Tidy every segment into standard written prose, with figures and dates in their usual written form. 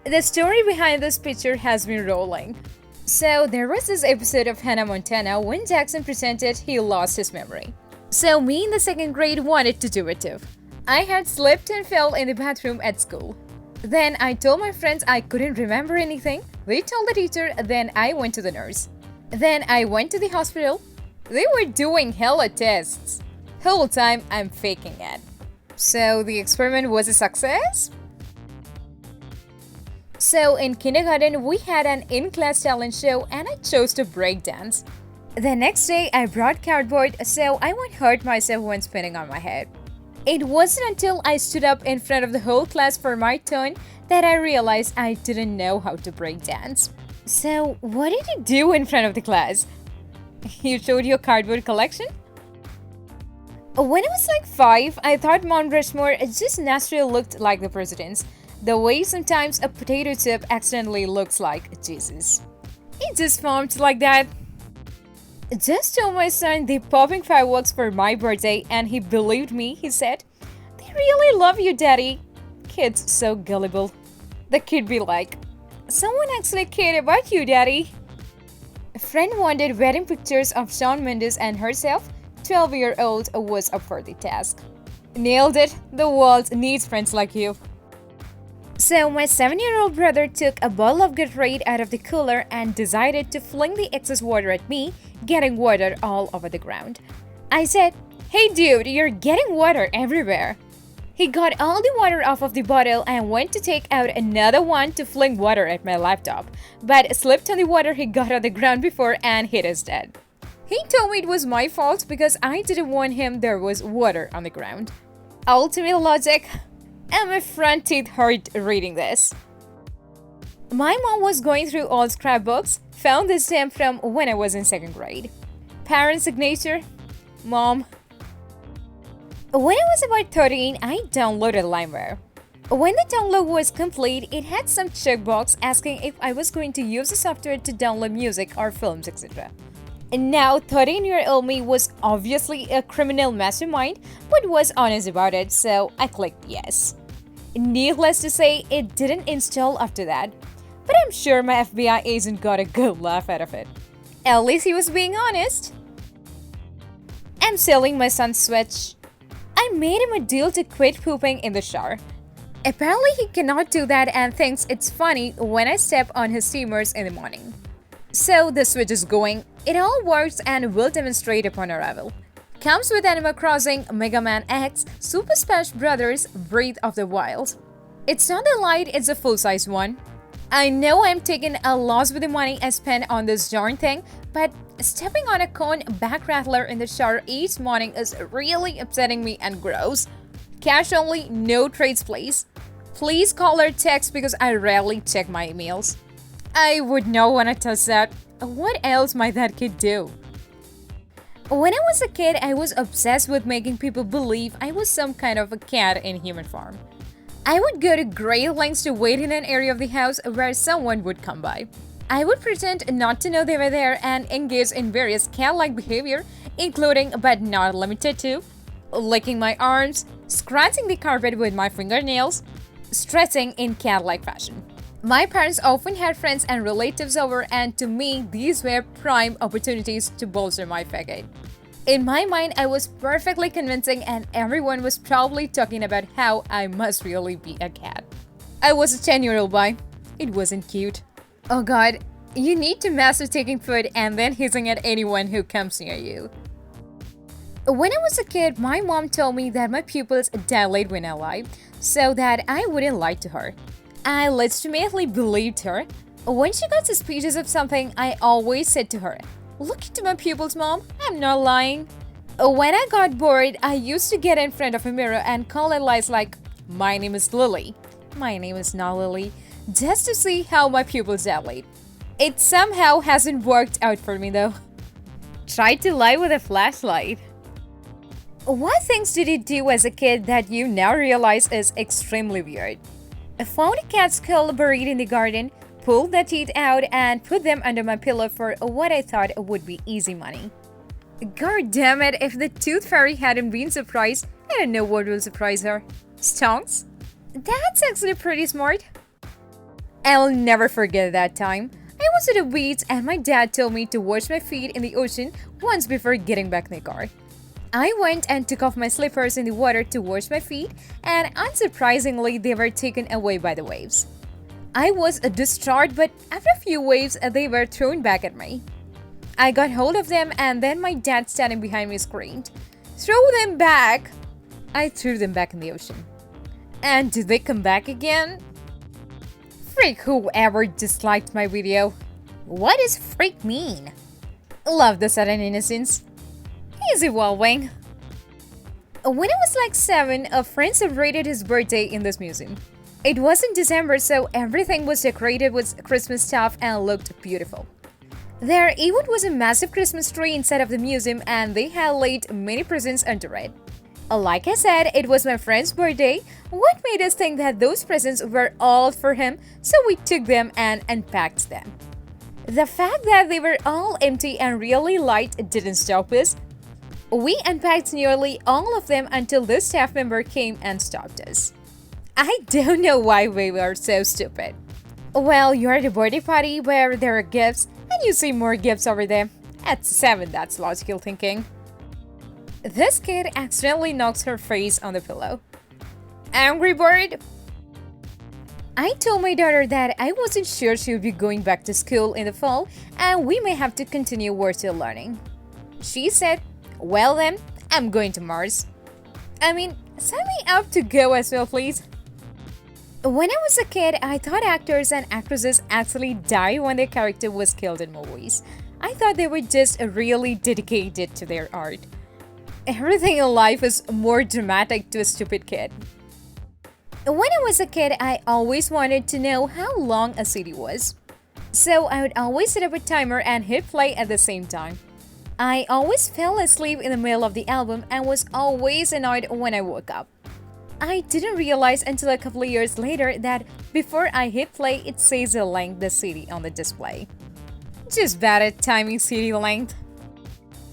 The story behind this picture has been rolling. So, there was this episode of Hannah Montana when Jackson pretended he lost his memory. So, me in the second grade wanted to do it too. I had slipped and fell in the bathroom at school. Then I told my friends I couldn't remember anything. They told the teacher, then I went to the nurse. Then I went to the hospital. They were doing hella tests. Whole time I'm faking it. So the experiment was a success? So in kindergarten, we had an in-class talent show and I chose to break dance. The next day, I brought cardboard so I won't hurt myself when spinning on my head. It wasn't until I stood up in front of the whole class for my turn that I realized I didn't know how to break dance. So, what did you do in front of the class? You showed your cardboard collection? When I was like 5, I thought Mount Rushmore just naturally looked like the presidents, the way sometimes a potato chip accidentally looks like Jesus. It just formed like that. Just told my son they're popping fireworks for my birthday and he believed me, he said. They really love you, Daddy. Kid's so gullible. The kid be like, someone actually cared about you, Daddy. A friend wanted wedding pictures of Shawn Mendes and herself. 12-year-old was up for the task. Nailed it. The world needs friends like you. So my 7-year-old brother took a bottle of Gatorade out of the cooler and decided to fling the excess water at me, getting water all over the ground. I said, "Hey dude, you're getting water everywhere." He got all the water off of the bottle and went to take out another one to fling water at my laptop, but slipped on the water he got on the ground before and hit his head. He told me it was my fault because I didn't warn him there was water on the ground. Ultimate logic. And my front teeth hurt reading this. My mom was going through old scrapbooks, found this stamp from when I was in second grade. Parent signature, Mom. When I was about 13, I downloaded LimeWire. When the download was complete, it had some checkbox asking if I was going to use the software to download music or films, etc. And now, 13-year-old me was obviously a criminal mastermind, but was honest about it, so I clicked yes. Needless to say, it didn't install after that, but I'm sure my FBI agent got a good laugh out of it. At least he was being honest. I'm selling my son's Switch. I made him a deal to quit pooping in the shower. Apparently, he cannot do that and thinks it's funny when I step on his steamers in the morning. So the Switch is going. It all works and will demonstrate upon arrival. Comes with Animal Crossing, Mega Man X, Super Smash Bros. Breath of the Wild. It's not the Lite, it's a full-size one. I know I'm taking a loss with the money I spent on this darn thing, but stepping on a cone back rattler in the shower each morning is really upsetting me and gross. Cash only, no trades please. Please call or text because I rarely check my emails. I would not want to touch that. What else might that kid do? When I was a kid, I was obsessed with making people believe I was some kind of a cat in human form. I would go to great lengths to wait in an area of the house where someone would come by. I would pretend not to know they were there and engage in various cat-like behavior, including but not limited to licking my arms, scratching the carpet with my fingernails, stretching in cat-like fashion. My parents often had friends and relatives over, and to me, these were prime opportunities to bolster my faggot. In my mind, I was perfectly convincing, and everyone was probably talking about how I must really be a cat. I was a 10-year-old boy. It wasn't cute. Oh god, you need to master taking food and then hissing at anyone who comes near you. When I was a kid, my mom told me that my pupils dilate when I lie, so that I wouldn't lie to her. I legitimately believed her. When she got suspicious of something, I always said to her, "Look into my pupils, Mom, I'm not lying." When I got bored, I used to get in front of a mirror and call it lies like, "My name is Lily." My name is not Lily, just to see how my pupils dilate. It somehow hasn't worked out for me though. Tried to lie with a flashlight. What things did you do as a kid that you now realize is extremely weird? I found a cat skull buried in the garden, pulled the teeth out, and put them under my pillow for what I thought would be easy money. God damn it, if the tooth fairy hadn't been surprised, I don't know what will surprise her. Stonks? That's actually pretty smart. I'll never forget that time. I was at a beach and my dad told me to wash my feet in the ocean once before getting back in the car. I went and took off my slippers in the water to wash my feet, and unsurprisingly, they were taken away by the waves. I was distraught, but after a few waves, they were thrown back at me. I got hold of them, and then my dad standing behind me screamed, "Throw them back!" I threw them back in the ocean. And did they come back again? Freak whoever disliked my video. What does freak mean? Love the sudden innocence. He's evolving. When I was like 7, a friend celebrated his birthday in this museum. It was in December, so everything was decorated with Christmas stuff and looked beautiful. There even was a massive Christmas tree inside of the museum, and they had laid many presents under it. Like I said, it was my friend's birthday. What made us think that those presents were all for him, so we took them and unpacked them. The fact that they were all empty and really light didn't stop us. We unpacked nearly all of them until this staff member came and stopped us. I don't know why we were so stupid. Well, you're at a birthday party where there are gifts, and you see more gifts over there. At 7, that's logical thinking. This kid accidentally knocks her face on the pillow. Angry bird? I told my daughter that I wasn't sure she would be going back to school in the fall and we may have to continue virtual learning. She said, "Well then, I'm going to Mars." I mean, sign me up to go as well, please. When I was a kid, I thought actors and actresses actually die when their character was killed in movies. I thought they were just really dedicated to their art. Everything in life is more dramatic to a stupid kid. When I was a kid, I always wanted to know how long a CD was. So I would always set up a timer and hit play at the same time. I always fell asleep in the middle of the album and was always annoyed when I woke up. I didn't realize until a couple of years later that before I hit play, it says the length of the CD on the display. Just bad at timing CD length.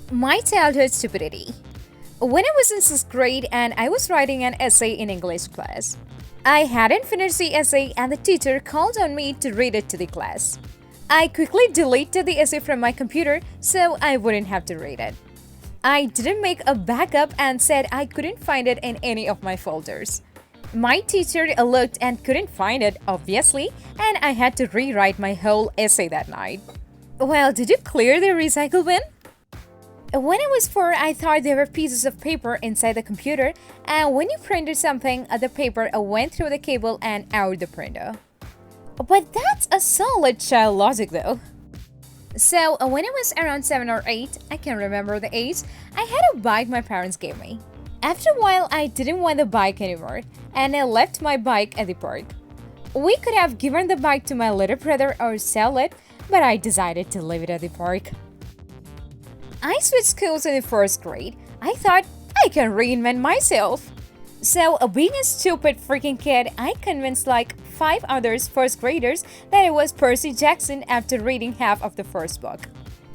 My childhood stupidity. When I was in 6th grade and I was writing an essay in English class. I hadn't finished the essay and the teacher called on me to read it to the class. I quickly deleted the essay from my computer so I wouldn't have to read it. I didn't make a backup and said I couldn't find it in any of my folders. My teacher looked and couldn't find it, obviously, and I had to rewrite my whole essay that night. Well, did you clear the recycle bin? When I was 4, I thought there were pieces of paper inside the computer, and when you printed something, the paper went through the cable and out the printer. But that's a solid child logic though. So when I was around 7 or 8, I can't remember the age, I had a bike my parents gave me. After a while, I didn't want the bike anymore, and I left my bike at the park. We could have given the bike to my little brother or sell it, but I decided to leave it at the park. I switched schools in the 1st grade. I thought I can reinvent myself. So, being a stupid freaking kid, I convinced like 5 others 1st graders that it was Percy Jackson after reading half of the first book.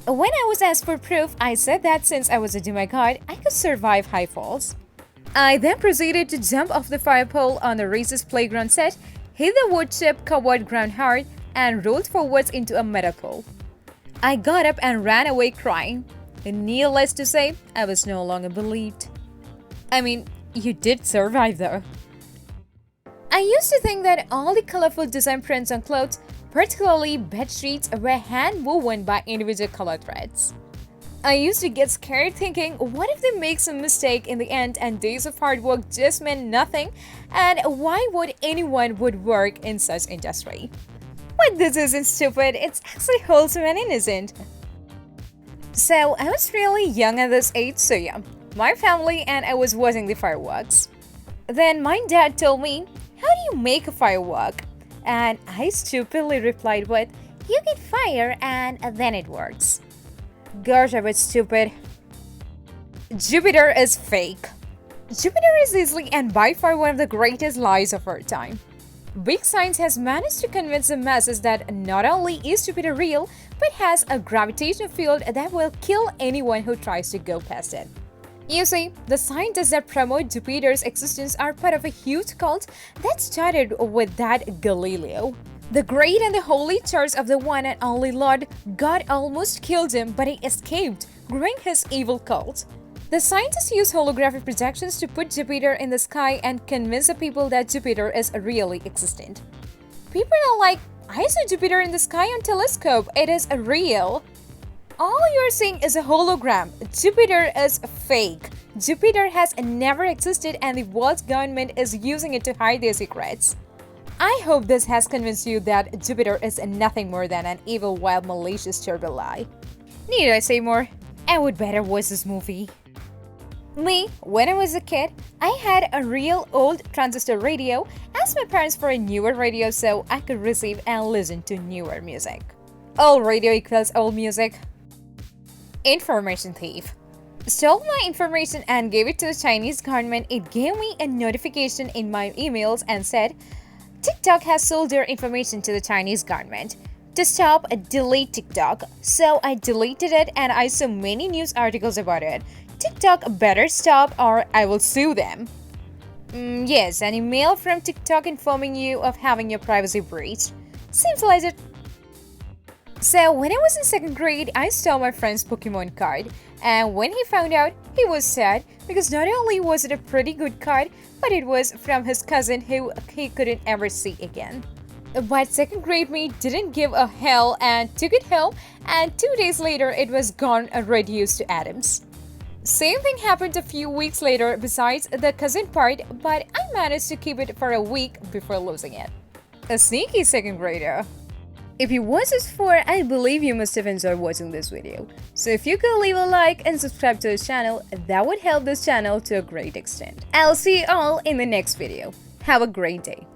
When I was asked for proof, I said that since I was a demigod, I could survive high falls. I then proceeded to jump off the fire pole on the race's playground set, hit the wood chip covered ground hard, and rolled forwards into a metal pole. I got up and ran away crying. Needless to say, I was no longer believed. I mean, you did survive though. I used to think that all the colorful design prints on clothes, particularly bed sheets, were hand-woven by individual color threads. I used to get scared thinking, what if they make some mistake in the end and days of hard work just meant nothing, and why would anyone would work in such industry? But this isn't stupid, it's actually wholesome and innocent. So I was really young at this age, so yeah, my family and I was watching the fireworks. Then my dad told me, "How do you make a firework?" And I stupidly replied with, "You get fire and then it works." Gosh, I was stupid. Jupiter is fake. Jupiter is easily and by far one of the greatest lies of our time. Big Science has managed to convince the masses that not only is Jupiter real, but has a gravitational field that will kill anyone who tries to go past it. You see, the scientists that promote Jupiter's existence are part of a huge cult that started with that Galileo. The great and the holy church of the one and only Lord God almost killed him, but he escaped, growing his evil cult. The scientists use holographic projections to put Jupiter in the sky and convince the people that Jupiter is really existent. People are like, I saw Jupiter in the sky on telescope, it is real. All you're seeing is a hologram. Jupiter is fake. Jupiter has never existed and the world's government is using it to hide their secrets. I hope this has convinced you that Jupiter is nothing more than an evil, wild, malicious turbo lie. Need I say more? I would better watch this movie. Me, when I was a kid, I had a real old transistor radio, asked my parents for a newer radio so I could receive and listen to newer music. Old radio equals old music. Information thief. Stole my information and gave it to the Chinese government. It gave me a notification in my emails and said, TikTok has sold their information to the Chinese government. To stop, delete TikTok. So I deleted it and I saw many news articles about it. TikTok better stop or I will sue them. Yes, an email from TikTok informing you of having your privacy breached. Seems legit. So when I was in 2nd grade, I stole my friend's Pokemon card. And when he found out, he was sad because not only was it a pretty good card, but it was from his cousin who he couldn't ever see again. But 2nd grade me didn't give a hell and took it home, and 2 days later it was gone and reduced to atoms. Same thing happened a few weeks later besides the cousin part, but I managed to keep it for a week before losing it. A sneaky 2nd grader. If you watched this far, I believe you must have enjoyed watching this video. So if you could leave a like and subscribe to this channel, that would help this channel to a great extent. I'll see you all in the next video. Have a great day.